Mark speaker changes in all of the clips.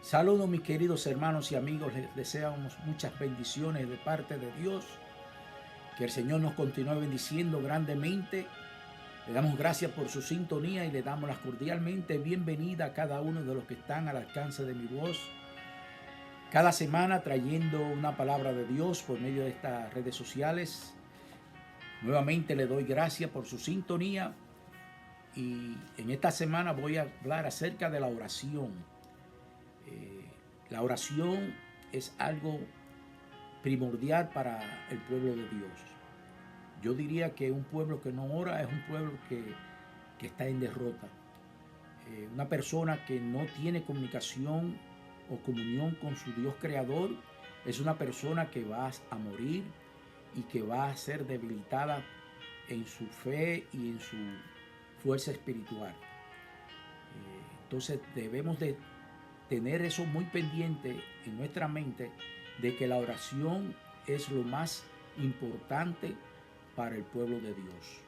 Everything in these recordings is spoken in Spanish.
Speaker 1: Saludos mis queridos hermanos y amigos, les deseamos muchas bendiciones de parte de Dios, que el Señor nos continúe bendiciendo grandemente. Le damos gracias por su sintonía y le damos la cordialmente bienvenida a cada uno de los que están al alcance de mi voz. Cada semana trayendo una palabra de Dios por medio de estas redes sociales. Nuevamente le doy gracias por su sintonía y en esta semana voy a hablar acerca de la oración. La oración es algo primordial para el pueblo de Dios. Yo diría que un pueblo que no ora es un pueblo que está en derrota. Una persona que no tiene comunicación o comunión con su Dios creador es una persona que va a morir y que va a ser debilitada en su fe y en su fuerza espiritual. Entonces debemos de tener eso muy pendiente en nuestra mente, de que la oración es lo más importante para el pueblo de Dios.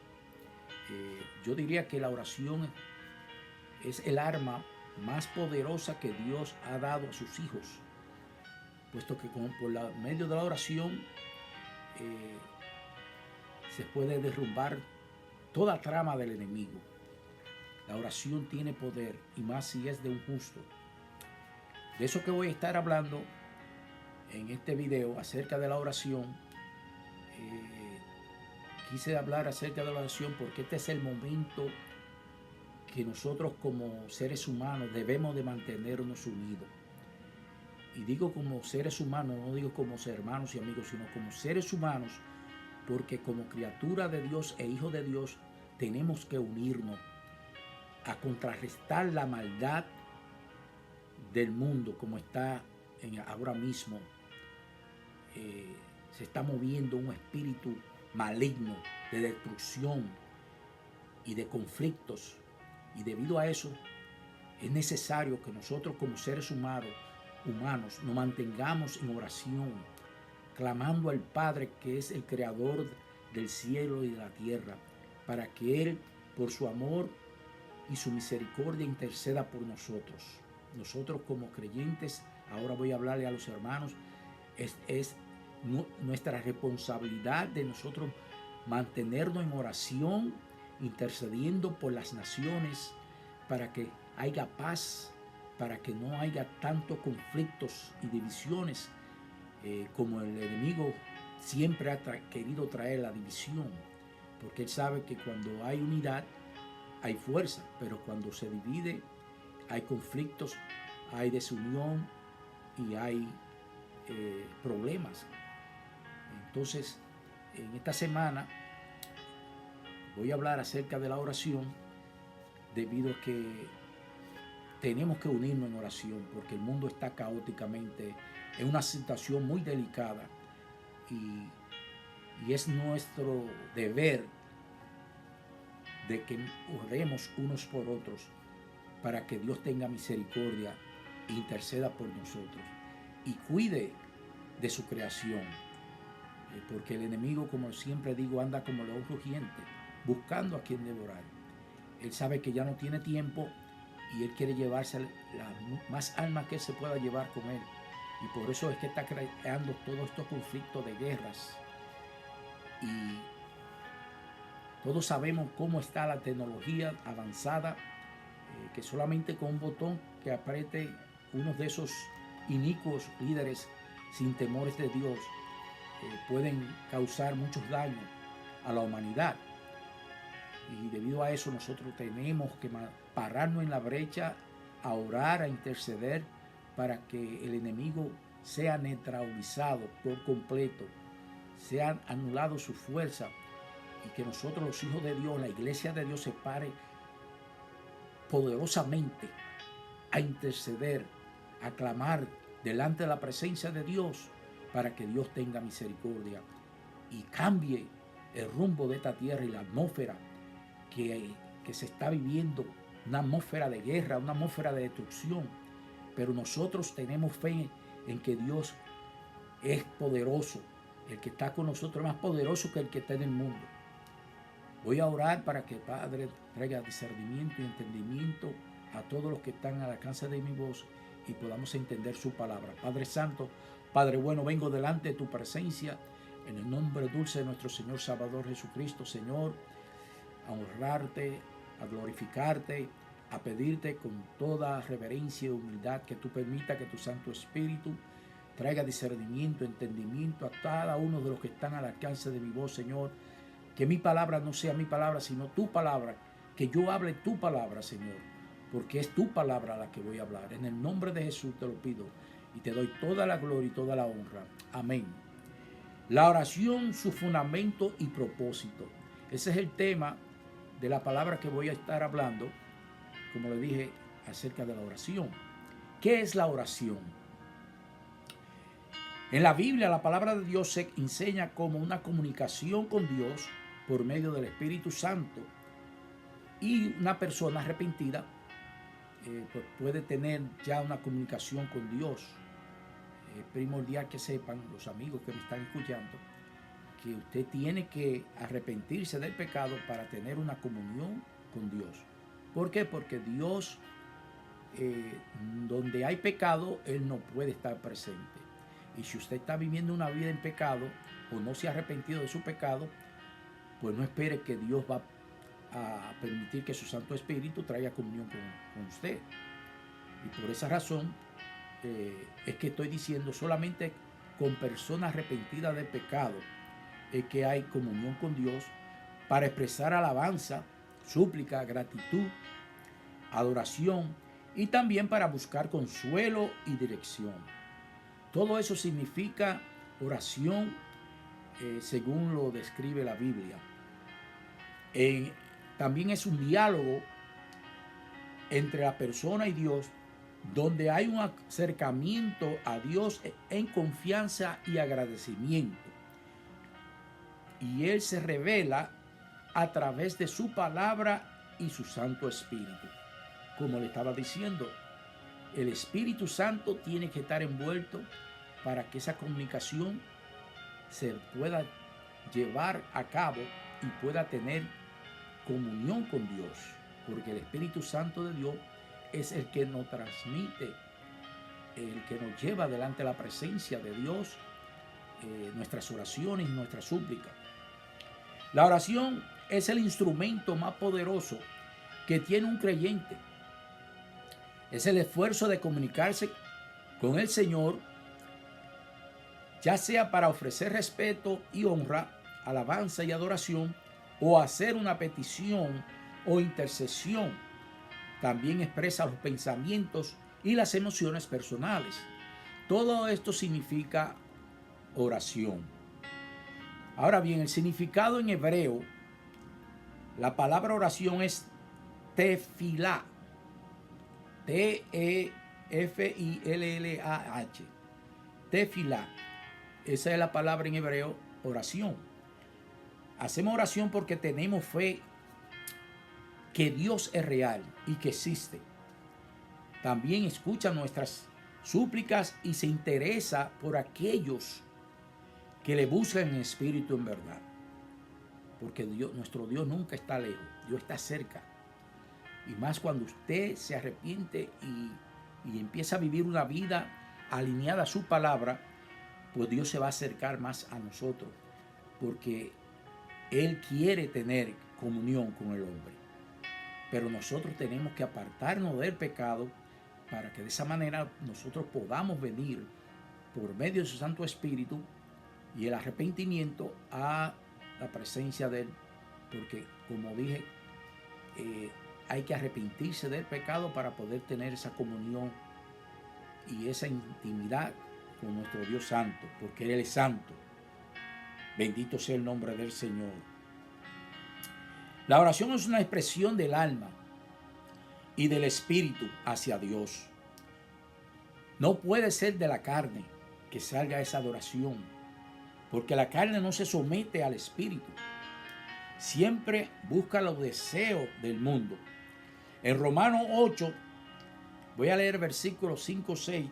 Speaker 1: Yo diría que la oración es el arma más poderosa que Dios ha dado a sus hijos, puesto que por medio de la oración se puede derrumbar toda trama del enemigo. La oración tiene poder, y más si es de un justo. De eso que voy a estar hablando en este video acerca de la oración. Quise hablar acerca de la oración porque este es el momento que nosotros como seres humanos debemos de mantenernos unidos. Y digo como seres humanos, no digo como hermanos y amigos, sino como seres humanos, porque como criatura de Dios e hijo de Dios tenemos que unirnos a contrarrestar la maldad del mundo como está ahora mismo. Se está moviendo un espíritu maligno de destrucción y de conflictos, y debido a eso es necesario que nosotros como seres humanos nos mantengamos en oración, clamando al Padre, que es el creador del cielo y de la tierra, para que Él, por su amor y su misericordia, interceda por nosotros. Nosotros como creyentes, ahora voy a hablarle a los hermanos, es nuestra responsabilidad de nosotros mantenernos en oración, intercediendo por las naciones, para que haya paz, para que no haya tantos conflictos y divisiones, como el enemigo siempre ha querido traer la división, porque él sabe que cuando hay unidad hay fuerza, pero cuando se divide hay conflictos, hay desunión y hay problemas. Entonces, en esta semana voy a hablar acerca de la oración, debido a que tenemos que unirnos en oración, porque el mundo está caóticamente en una situación muy delicada, y es nuestro deber de que oremos unos por otros para que Dios tenga misericordia e interceda por nosotros y cuide de su creación, porque el enemigo, como siempre digo, anda como león rugiente buscando a quien devorar. Él sabe que ya no tiene tiempo y él quiere llevarse las más almas que él se pueda llevar con él, y por eso es que está creando todos estos conflictos de guerras. Y todos sabemos cómo está la tecnología avanzada, que solamente con un botón que apriete uno de esos inicuos líderes sin temores de Dios, pueden causar muchos daños a la humanidad. Y debido a eso nosotros tenemos que pararnos en la brecha, a orar, a interceder para que el enemigo sea neutralizado por completo, sea anulado su fuerza, y que nosotros, los hijos de Dios, la iglesia de Dios, se pare poderosamente a interceder, a clamar delante de la presencia de Dios, para que Dios tenga misericordia y cambie el rumbo de esta tierra y la atmósfera que se está viviendo, una atmósfera de guerra, una atmósfera de destrucción. Pero nosotros tenemos fe en que Dios es poderoso. El que está con nosotros es más poderoso que el que está en el mundo. Voy a orar para que el Padre traiga discernimiento y entendimiento a todos los que están al alcance de mi voz y podamos entender su palabra. Padre Santo, Padre bueno, vengo delante de tu presencia en el nombre dulce de nuestro Señor Salvador Jesucristo, Señor, a honrarte, a glorificarte, a pedirte con toda reverencia y humildad que tú permitas que tu Santo Espíritu traiga discernimiento, entendimiento a cada uno de los que están al alcance de mi voz, Señor. Que mi palabra no sea mi palabra, sino tu palabra. Que yo hable tu palabra, Señor, porque es tu palabra la que voy a hablar. En el nombre de Jesús te lo pido y te doy toda la gloria y toda la honra. Amén. La oración, su fundamento y propósito. Ese es el tema de la palabra que voy a estar hablando, como le dije, acerca de la oración. ¿Qué es la oración? En la Biblia, la palabra de Dios se enseña como una comunicación con Dios por medio del Espíritu Santo. Y una persona arrepentida pues puede tener ya una comunicación con Dios. Es primordial que sepan los amigos que me están escuchando que usted tiene que arrepentirse del pecado para tener una comunión con Dios. ¿Por qué? Porque Dios, donde hay pecado, Él no puede estar presente. Y si usted está viviendo una vida en pecado o no se ha arrepentido de su pecado, pues no espere que Dios va a permitir que su Santo Espíritu traiga comunión con usted. Y por esa razón es que estoy diciendo, solamente con personas arrepentidas de pecado es que hay comunión con Dios para expresar alabanza, súplica, gratitud, adoración y también para buscar consuelo y dirección. Todo eso significa oración según lo describe la Biblia. También es un diálogo entre la persona y Dios, donde hay un acercamiento a Dios en confianza y agradecimiento. Y Él se revela a través de su palabra y su Santo Espíritu. Como le estaba diciendo, el Espíritu Santo tiene que estar envuelto para que esa comunicación se pueda llevar a cabo y pueda tener comunión con Dios, porque el Espíritu Santo de Dios es el que nos transmite, el que nos lleva delante de la presencia de Dios, nuestras oraciones y nuestras súplicas. La oración es el instrumento más poderoso que tiene un creyente. Es el esfuerzo de comunicarse con el Señor, ya sea para ofrecer respeto y honra, alabanza y adoración, o hacer una petición o intercesión. También expresa los pensamientos y las emociones personales. Todo esto significa oración. Ahora bien, el significado en hebreo, la palabra oración es tefilá. T-E-F-I-L-L-A-H. Tefilá. Esa es la palabra en hebreo, oración. Hacemos oración porque tenemos fe que Dios es real y que existe. También escucha nuestras súplicas y se interesa por aquellos que le buscan en espíritu en verdad. Porque Dios, nuestro Dios nunca está lejos, Dios está cerca. Y más cuando usted se arrepiente y empieza a vivir una vida alineada a su palabra, pues Dios se va a acercar más a nosotros, porque Él quiere tener comunión con el hombre. Pero nosotros tenemos que apartarnos del pecado para que de esa manera nosotros podamos venir por medio de su Santo Espíritu y el arrepentimiento a la presencia de Él. Porque, como dije, hay que arrepentirse del pecado para poder tener esa comunión y esa intimidad con nuestro Dios Santo, porque Él es santo. Bendito sea el nombre del Señor. La oración es una expresión del alma y del espíritu hacia Dios. No puede ser de la carne que salga esa adoración, porque la carne no se somete al espíritu. Siempre busca los deseos del mundo. En Romanos 8, voy a leer versículos 5, 6,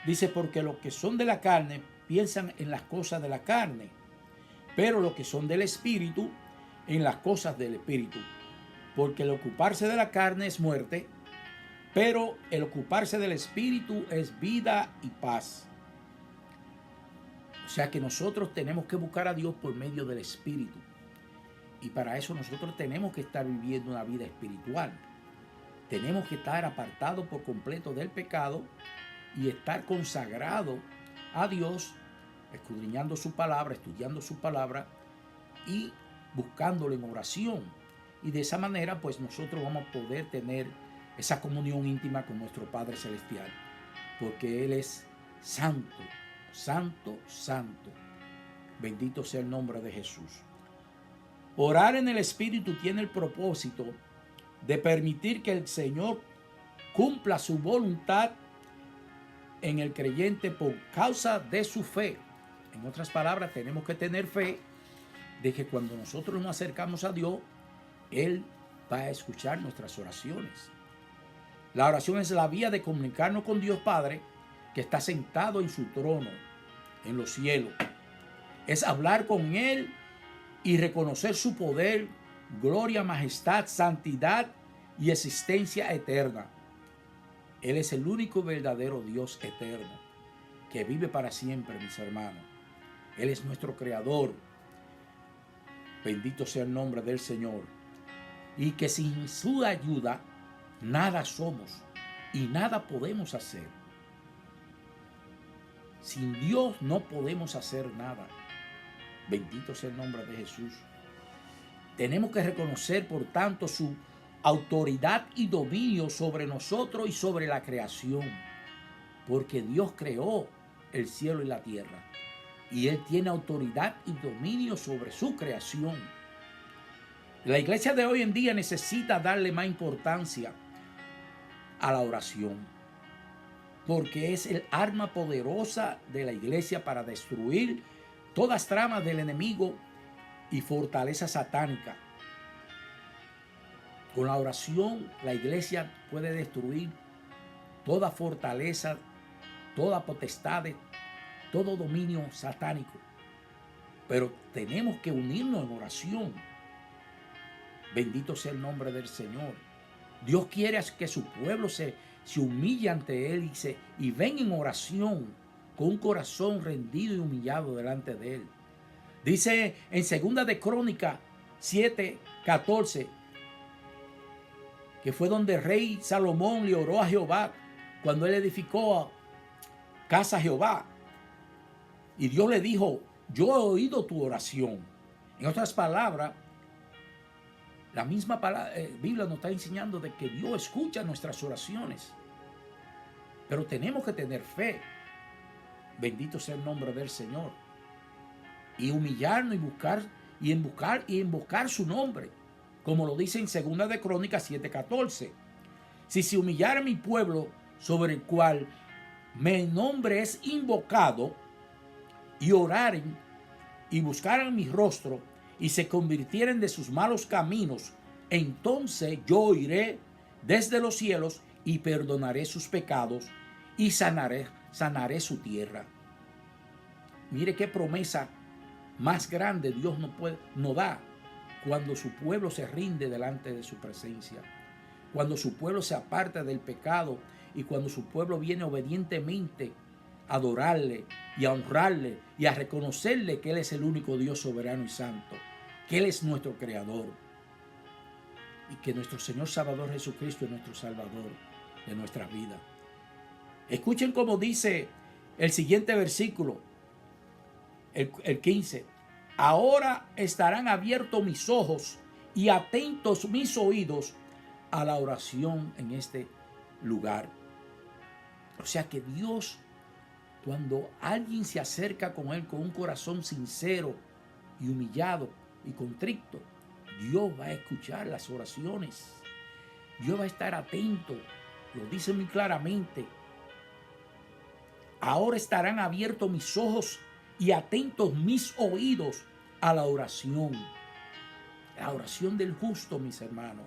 Speaker 1: dice: porque los que son de la carne piensan en las cosas de la carne, pero los que son del espíritu en las cosas del espíritu. Porque el ocuparse de la carne es muerte, Pero el ocuparse del Espíritu es vida y paz. O sea que nosotros tenemos que buscar a Dios por medio del Espíritu. Y para eso nosotros tenemos que estar viviendo una vida espiritual. Tenemos que estar apartados por completo del pecado y estar consagrados a Dios, escudriñando su palabra, estudiando su palabra y buscándolo en oración. Y de esa manera pues nosotros vamos a poder tener esa comunión íntima con nuestro Padre Celestial, porque Él es santo, santo, santo. Bendito sea el nombre de Jesús. Orar en el Espíritu tiene el propósito de permitir que el Señor cumpla su voluntad en el creyente por causa de su fe. En otras palabras, tenemos que tener fe de que cuando nosotros nos acercamos a Dios, Él va a escuchar nuestras oraciones. La oración es la vía de comunicarnos con Dios Padre, que está sentado en su trono en los cielos. Es hablar con Él y reconocer su poder, gloria, majestad, santidad y existencia eterna. Él es el único verdadero Dios eterno, que vive para siempre, mis hermanos. Él es nuestro creador. Bendito sea el nombre del Señor. Y que sin su ayuda, nada somos y nada podemos hacer. Sin Dios no podemos hacer nada. Bendito sea el nombre de Jesús. Tenemos que reconocer, por tanto, su autoridad y dominio sobre nosotros y sobre la creación. Porque Dios creó el cielo y la tierra. Y Él tiene autoridad y dominio sobre su creación. La iglesia de hoy en día necesita darle más importancia a la oración, porque es el arma poderosa de la iglesia para destruir todas tramas del enemigo y fortaleza satánica. Con la oración, la iglesia puede destruir toda fortaleza, toda potestad, todo dominio satánico. Pero tenemos que unirnos en oración. Bendito sea el nombre del Señor. Dios quiere que su pueblo se humille ante Él y ven en oración con un corazón rendido y humillado delante de Él. Dice en 2 de Crónicas 7:14, que fue donde el rey Salomón le oró a Jehová cuando él edificó casa a Jehová. Y Dios le dijo: yo he oído tu oración. En otras palabras, la misma Biblia nos está enseñando de que Dios escucha nuestras oraciones. Pero tenemos que tener fe. Bendito sea el nombre del Señor. Y humillarnos y invocar su nombre. Como lo dice en 2 de Crónicas 7:14. Si se humillara mi pueblo, sobre el cual mi nombre es invocado, y oraren y buscaran mi rostro, y se convirtieren de sus malos caminos, entonces yo oiré desde los cielos y perdonaré sus pecados y sanaré su tierra. Mire qué promesa más grande Dios nos da cuando su pueblo se rinde delante de su presencia, cuando su pueblo se aparta del pecado y cuando su pueblo viene obedientemente a adorarle y a honrarle y a reconocerle que Él es el único Dios soberano y santo, que Él es nuestro creador y que nuestro Señor Salvador Jesucristo es nuestro Salvador de nuestra vida. Escuchen cómo dice el siguiente versículo, el 15. Ahora estarán abiertos mis ojos y atentos mis oídos a la oración en este lugar. O sea que Dios, cuando alguien se acerca con Él con un corazón sincero y humillado y contrito, Dios va a escuchar las oraciones. Dios va a estar atento. Lo dice muy claramente. Ahora estarán abiertos mis ojos y atentos mis oídos a la oración. La oración del justo, mis hermanos.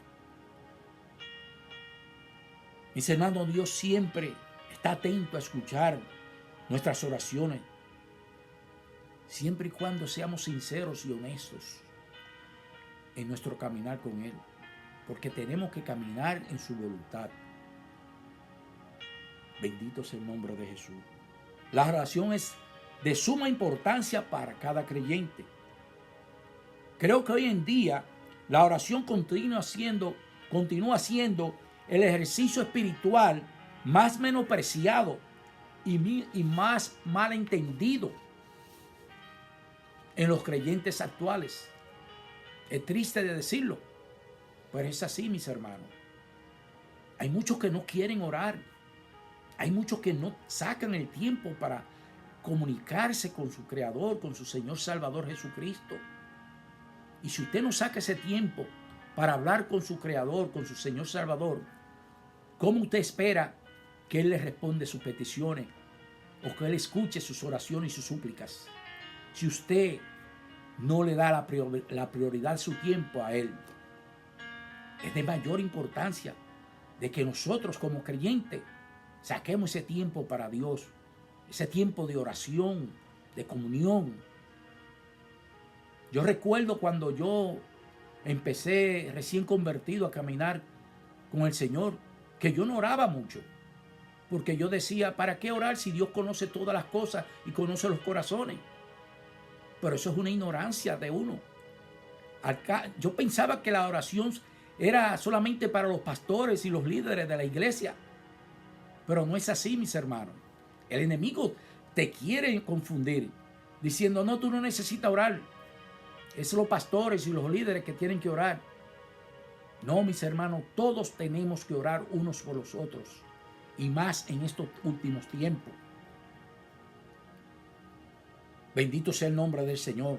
Speaker 1: Mis hermanos, Dios siempre está atento a escuchar nuestras oraciones, siempre y cuando seamos sinceros y honestos en nuestro caminar con Él, porque tenemos que caminar en su voluntad. Bendito sea el nombre de Jesús. La oración es de suma importancia para cada creyente. Creo que hoy en día la oración continúa siendo el ejercicio espiritual más menospreciado y más mal entendido en los creyentes actuales. Es triste de decirlo, pero es así, mis hermanos. Hay muchos que no quieren orar. Hay muchos que no sacan el tiempo para comunicarse con su Creador, con su Señor Salvador Jesucristo. Y si usted no saca ese tiempo para hablar con su Creador, con su Señor Salvador, ¿cómo usted espera que Él le responda sus peticiones o que Él escuche sus oraciones y sus súplicas? Si usted no le da la prioridad de su tiempo a Él, es de mayor importancia de que nosotros como creyentes saquemos ese tiempo para Dios, ese tiempo de oración, de comunión. Yo recuerdo cuando yo empecé recién convertido a caminar con el Señor, que yo no oraba mucho, porque yo decía, ¿para qué orar si Dios conoce todas las cosas y conoce los corazones? Pero eso es una ignorancia de uno. Yo pensaba que la oración era solamente para los pastores y los líderes de la iglesia, pero no es así, mis hermanos. El enemigo te quiere confundir, diciendo, no, tú no necesitas orar. Es los pastores y los líderes que tienen que orar. No, mis hermanos, todos tenemos que orar unos por los otros. Y más en estos últimos tiempos. Bendito sea el nombre del Señor.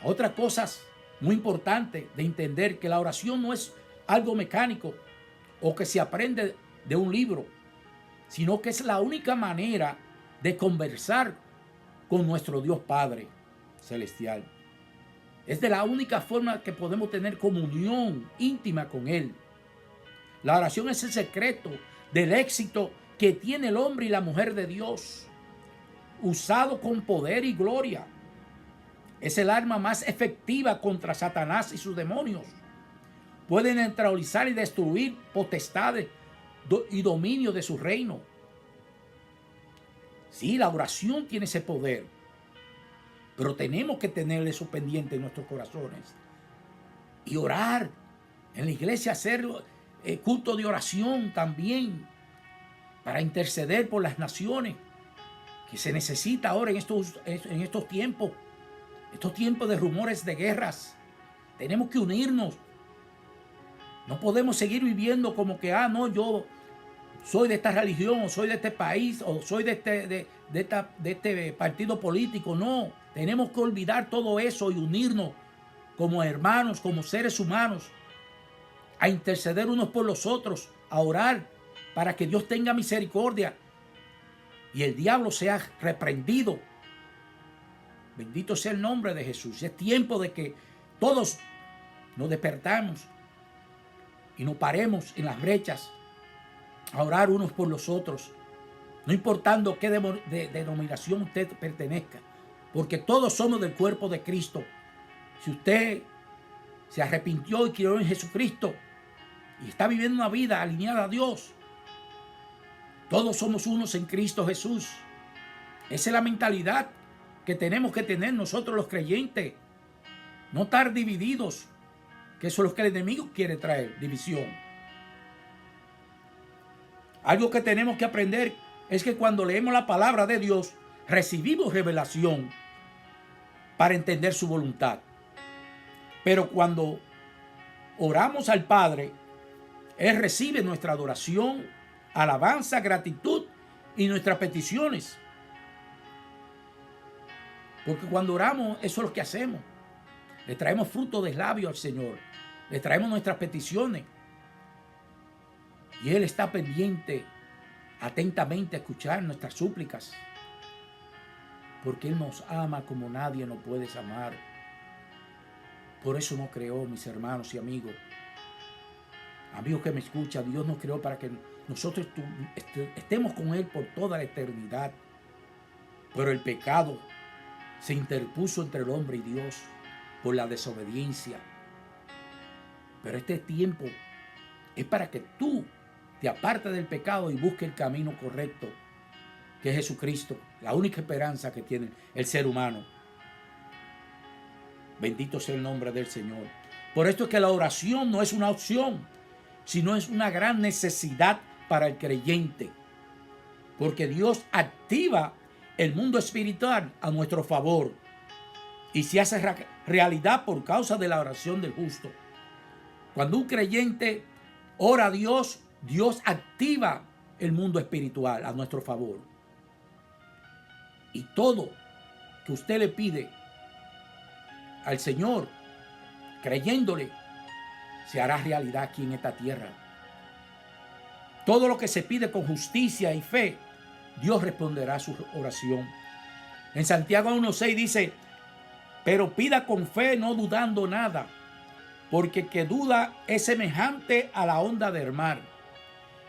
Speaker 1: Otra cosa muy importante de entender que la oración no es algo mecánico o que se aprende de un libro, sino que es la única manera de conversar con nuestro Dios Padre Celestial. Es de la única forma que podemos tener comunión íntima con Él. La oración es el secreto del éxito que tiene el hombre y la mujer de Dios, usado con poder y gloria. Es el arma más efectiva contra Satanás y sus demonios. Puede neutralizar y destruir potestades y dominio de su reino. Sí, la oración tiene ese poder, pero tenemos que tener eso pendiente en nuestros corazones. Y orar en la iglesia, hacer culto de oración también, para interceder por las naciones, que se necesita ahora en estos tiempos de rumores de guerras. Tenemos que unirnos. No podemos seguir viviendo como que, no, yo soy de esta religión, o soy de este país, o soy de este partido político. No, tenemos que olvidar todo eso y unirnos como hermanos, como seres humanos, a interceder unos por los otros, a orar para que Dios tenga misericordia y el diablo sea reprendido. Bendito sea el nombre de Jesús. Es tiempo de que todos nos despertamos y nos paremos en las brechas a orar unos por los otros, no importando qué denominación usted pertenezca, porque todos somos del cuerpo de Cristo. Si usted se arrepintió y creyó en Jesucristo y está viviendo una vida alineada a Dios, todos somos unos en Cristo Jesús. Esa es la mentalidad que tenemos que tener nosotros los creyentes. No estar divididos, que eso es lo que el enemigo quiere traer, división. Algo que tenemos que aprender es que cuando leemos la palabra de Dios, recibimos revelación para entender su voluntad. Pero cuando oramos al Padre, Él recibe nuestra adoración, alabanza, gratitud y nuestras peticiones. Porque cuando oramos, eso es lo que hacemos. Le traemos fruto de labios al Señor. Le traemos nuestras peticiones. Y Él está pendiente, atentamente a escuchar nuestras súplicas. Porque Él nos ama como nadie nos puede amar. Por eso nos creó, mis hermanos y amigos. Amigos que me escuchan, Dios nos creó para que nosotros estemos con Él por toda la eternidad. Pero el pecado se interpuso entre el hombre y Dios por la desobediencia. Pero este tiempo es para que tú te aparte del pecado y busque el camino correcto, que es Jesucristo, la única esperanza que tiene el ser humano. Bendito sea el nombre del Señor. Por esto es que la oración no es una opción, sino es una gran necesidad para el creyente. Porque Dios activa el mundo espiritual a nuestro favor y se hace realidad por causa de la oración del justo. Cuando un creyente ora a Dios, Dios activa el mundo espiritual a nuestro favor. Y todo que usted le pide al Señor, creyéndole, se hará realidad aquí en esta tierra. Todo lo que se pide con justicia y fe, Dios responderá a su oración. En Santiago 1:6 dice, pero pida con fe, no dudando nada, porque el que duda es semejante a la onda del mar,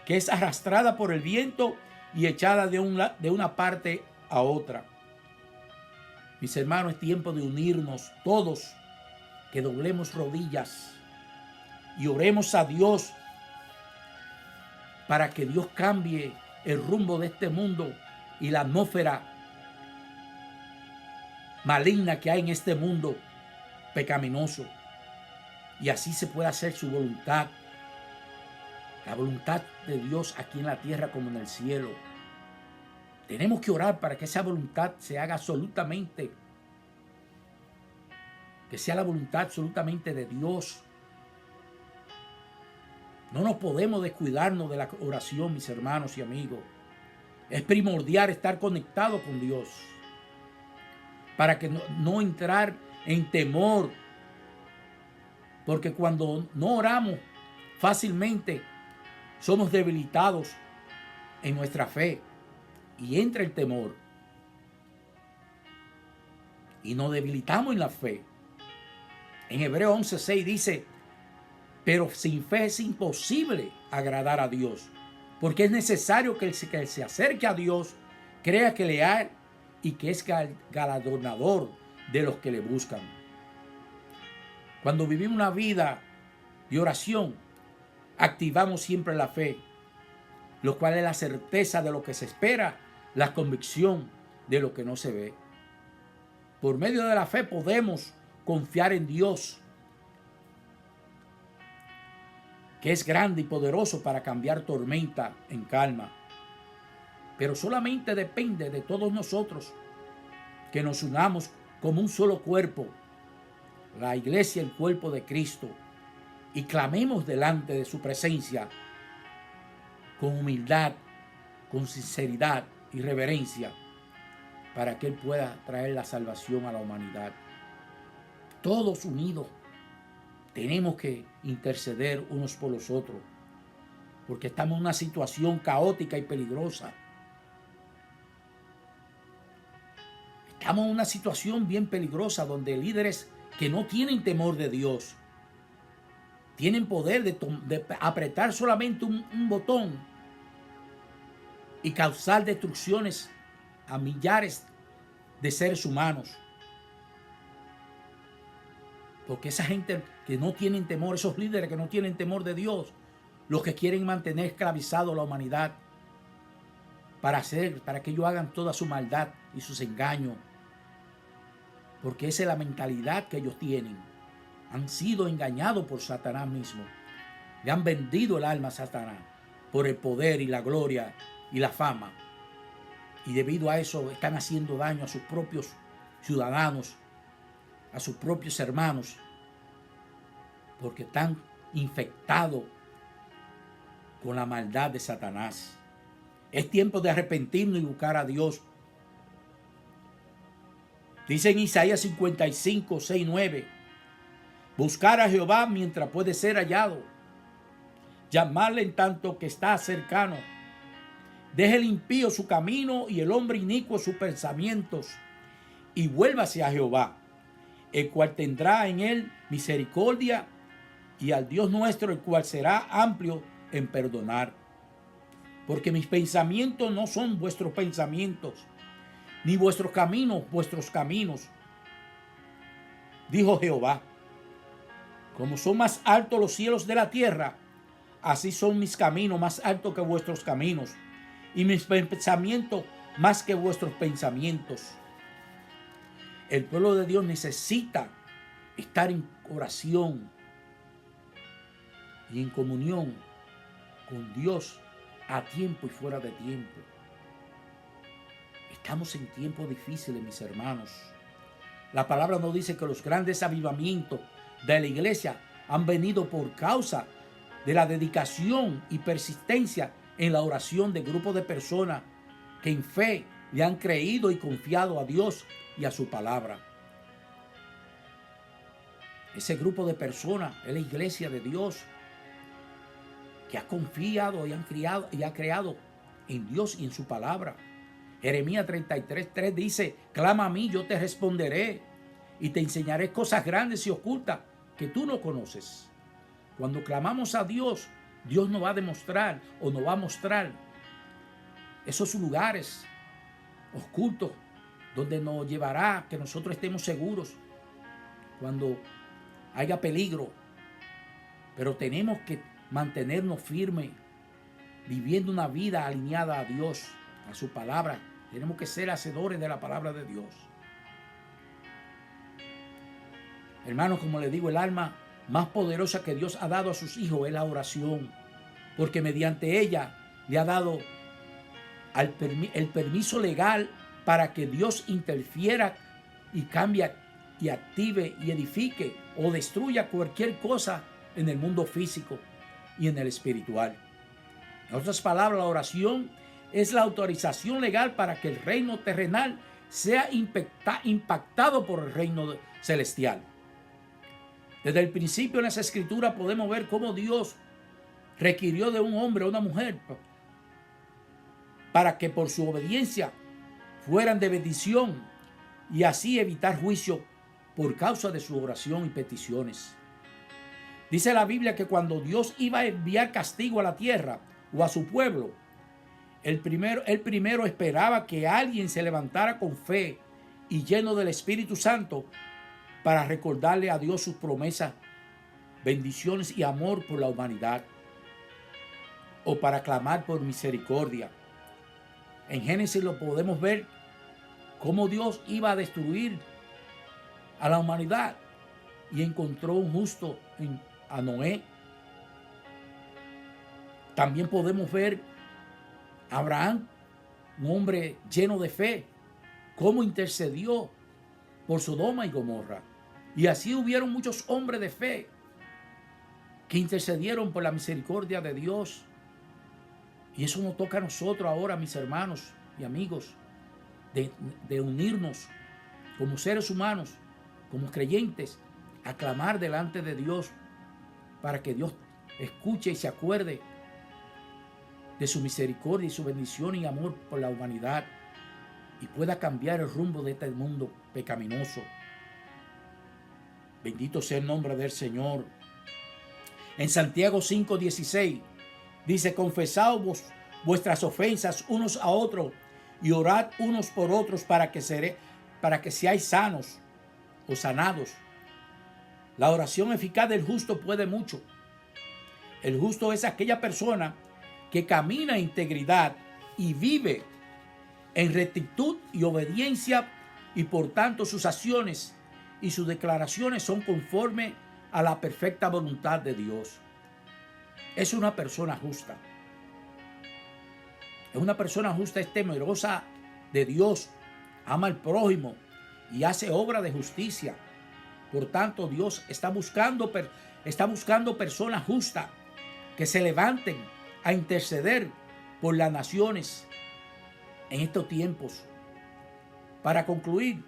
Speaker 1: que es arrastrada por el viento y echada de una parte a otra. Mis hermanos, es tiempo de unirnos todos, que doblemos rodillas y oremos a Dios para que Dios cambie el rumbo de este mundo y la atmósfera maligna que hay en este mundo pecaminoso. Y así se puede hacer su voluntad, la voluntad de Dios aquí en la tierra como en el cielo. Tenemos que orar para que esa voluntad se haga absolutamente, que sea la voluntad absolutamente de Dios. No nos podemos descuidarnos de la oración, mis hermanos y amigos. Es primordial estar conectado con Dios para que no entrar en temor, porque cuando no oramos fácilmente somos debilitados en nuestra fe y entra el temor y nos debilitamos en la fe. En Hebreos 11:6 dice, pero sin fe es imposible agradar a Dios, porque es necesario que el que se acerque a Dios crea que le hay y que es galardonador de los que le buscan. Cuando vivimos una vida de oración, activamos siempre la fe, lo cual es la certeza de lo que se espera, la convicción de lo que no se ve. Por medio de la fe podemos confiar en Dios, que es grande y poderoso para cambiar tormenta en calma. Pero solamente depende de todos nosotros que nos unamos como un solo cuerpo, la iglesia, el cuerpo de Cristo, y clamemos delante de su presencia con humildad, con sinceridad y reverencia, para que Él pueda traer la salvación a la humanidad. Todos unidos tenemos que interceder unos por los otros, porque estamos en una situación caótica y peligrosa. Estamos en una situación bien peligrosa donde líderes que no tienen temor de Dios tienen poder de apretar solamente un botón y causar destrucciones a millares de seres humanos. Porque esa gente que no tienen temor, esos líderes que no tienen temor de Dios, los que quieren mantener esclavizado a la humanidad para que ellos hagan toda su maldad y sus engaños. Porque esa es la mentalidad que ellos tienen. Han sido engañados por Satanás mismo. Le han vendido el alma a Satanás por el poder y la gloria y la fama. Y debido a eso están haciendo daño a sus propios ciudadanos, a sus propios hermanos, porque están infectados con la maldad de Satanás. Es tiempo de arrepentirnos y buscar a Dios. Dice en Isaías 55, 6, 9, buscar a Jehová mientras puede ser hallado, llamarle en tanto que está cercano. Deje el impío su camino y el hombre inicuo sus pensamientos, y vuélvase a Jehová, el cual tendrá en él misericordia, y al Dios nuestro, el cual será amplio en perdonar. Porque mis pensamientos no son vuestros pensamientos, ni vuestros caminos vuestros caminos, dijo Jehová. Como son más altos los cielos de la tierra, así son mis caminos más altos que vuestros caminos, y mis pensamientos más que vuestros pensamientos. El pueblo de Dios necesita estar en oración y en comunión con Dios a tiempo y fuera de tiempo. Estamos en tiempos difíciles, mis hermanos. La palabra nos dice que los grandes avivamientos de la iglesia han venido por causa de la dedicación y persistencia en la oración de grupos de personas que en fe le han creído y confiado a Dios y a su palabra. Ese grupo de personas es la iglesia de Dios que ha confiado y ha creado en Dios y en su palabra. Jeremías 33:3 dice: clama a mí, yo te responderé y te enseñaré cosas grandes y ocultas que tú no conoces. Cuando clamamos a Dios, Dios nos va a demostrar o nos va a mostrar esos lugares ocultos donde nos llevará a que nosotros estemos seguros cuando haya peligro. Pero tenemos que mantenernos firmes, viviendo una vida alineada a Dios, a su palabra. Tenemos que ser hacedores de la palabra de Dios. Hermanos, como les digo, el arma más poderosa que Dios ha dado a sus hijos es la oración, porque mediante ella le ha dado el permiso legal para que Dios interfiera y cambie y active y edifique o destruya cualquier cosa en el mundo físico y en el espiritual. En otras palabras, la oración es la autorización legal para que el reino terrenal sea impactado por el reino celestial. Desde el principio en esa escritura podemos ver cómo Dios requirió de un hombre o una mujer para que por su obediencia fueran de bendición y así evitar juicio por causa de su oración y peticiones. Dice la Biblia que cuando Dios iba a enviar castigo a la tierra o a su pueblo, él primero esperaba que alguien se levantara con fe y lleno del Espíritu Santo para recordarle a Dios sus promesas, bendiciones y amor por la humanidad, o para clamar por misericordia. En Génesis lo podemos ver cómo Dios iba a destruir a la humanidad y encontró un justo a Noé. También podemos ver a Abraham, un hombre lleno de fe, cómo intercedió por Sodoma y Gomorra. Y así hubieron muchos hombres de fe que intercedieron por la misericordia de Dios. Y eso nos toca a nosotros ahora, mis hermanos y amigos, de unirnos como seres humanos, como creyentes, a clamar delante de Dios para que Dios escuche y se acuerde de su misericordia y su bendición y amor por la humanidad y pueda cambiar el rumbo de este mundo pecaminoso. Bendito sea el nombre del Señor. En Santiago 5:16 dice: confesaos vuestras ofensas unos a otros y orad unos por otros para que seáis sanos o sanados. La oración eficaz del justo puede mucho. El justo es aquella persona que camina en integridad y vive en rectitud y obediencia, y por tanto sus acciones y sus declaraciones son conforme a la perfecta voluntad de Dios. Es una persona justa. Es una persona justa, es temerosa de Dios, ama al prójimo y hace obra de justicia. Por tanto, Dios está buscando personas justas que se levanten a interceder por las naciones en estos tiempos. Para concluir,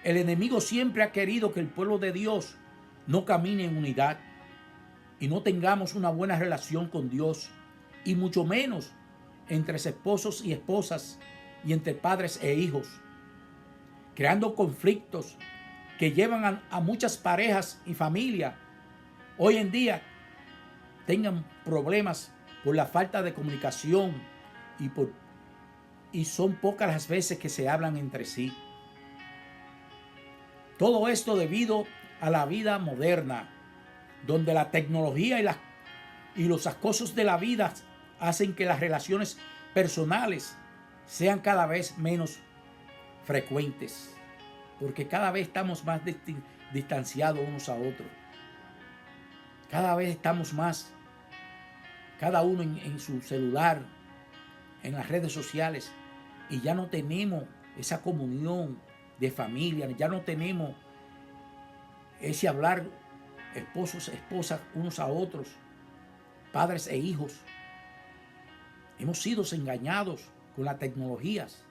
Speaker 1: el enemigo siempre ha querido que el pueblo de Dios no camine en unidad y no tengamos una buena relación con Dios, y mucho menos entre esposos y esposas y entre padres e hijos, creando conflictos que llevan a muchas parejas y familias hoy en día tengan problemas por la falta de comunicación y son pocas las veces que se hablan entre sí. Todo esto debido a la vida moderna, donde la tecnología y los acosos de la vida hacen que las relaciones personales sean cada vez menos frecuentes, porque cada vez estamos más distanciados unos a otros. Cada vez estamos más, cada uno en su celular, en las redes sociales, y ya no tenemos esa comunión de familia, ya no tenemos ese hablar esposos, esposas, unos a otros, padres e hijos. Hemos sido engañados con las tecnologías.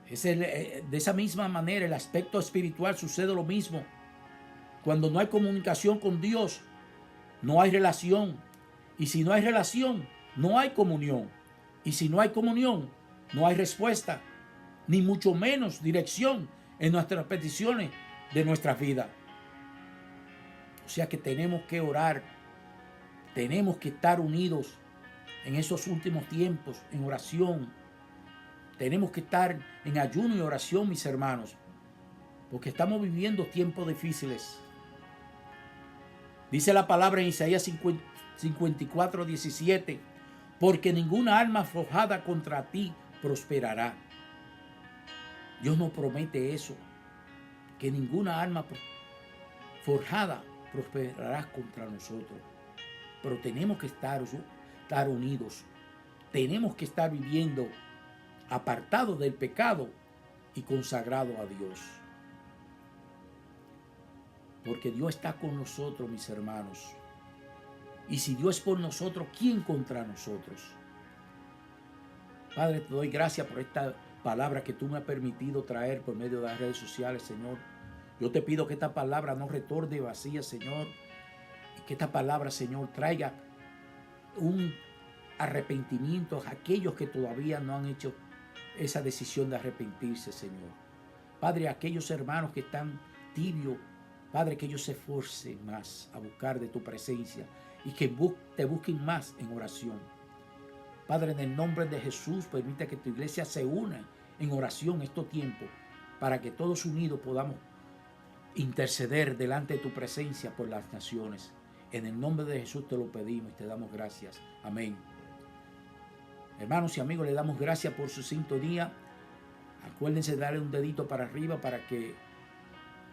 Speaker 1: De esa misma manera, el aspecto espiritual sucede lo mismo. Cuando no hay comunicación con Dios, no hay relación. Y si no hay relación, no hay comunión. Y si no hay comunión, no hay respuesta, ni mucho menos dirección en nuestras peticiones de nuestra vida. O sea que tenemos que orar, tenemos que estar unidos en esos últimos tiempos, en oración. Tenemos que estar en ayuno y oración, mis hermanos, porque estamos viviendo tiempos difíciles. Dice la palabra en Isaías 54:17, porque ninguna arma forjada contra ti prosperará. Dios nos promete eso, que ninguna arma forjada prosperará contra nosotros. Pero tenemos que estar unidos, tenemos que estar viviendo apartados del pecado y consagrados a Dios. Porque Dios está con nosotros, mis hermanos. Y si Dios es por nosotros, ¿quién contra nosotros? Padre, te doy gracias por esta palabra que tú me has permitido traer por medio de las redes sociales, Señor. Yo te pido que esta palabra no retorne vacía, Señor. Y que esta palabra, Señor, traiga un arrepentimiento a aquellos que todavía no han hecho esa decisión de arrepentirse, Señor. Padre, aquellos hermanos que están tibios, Padre, que ellos se esfuercen más a buscar de tu presencia y que te busquen más en oración. Padre, en el nombre de Jesús, permita que tu iglesia se una en oración estos tiempos para que todos unidos podamos interceder delante de tu presencia por las naciones. En el nombre de Jesús te lo pedimos y te damos gracias. Amén. Hermanos y amigos, le damos gracias por su sintonía. Acuérdense de darle un dedito para arriba para que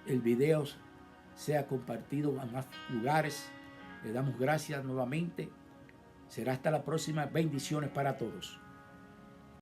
Speaker 1: el video sea compartido a más lugares. Le damos gracias nuevamente. Será hasta la próxima. Bendiciones para todos.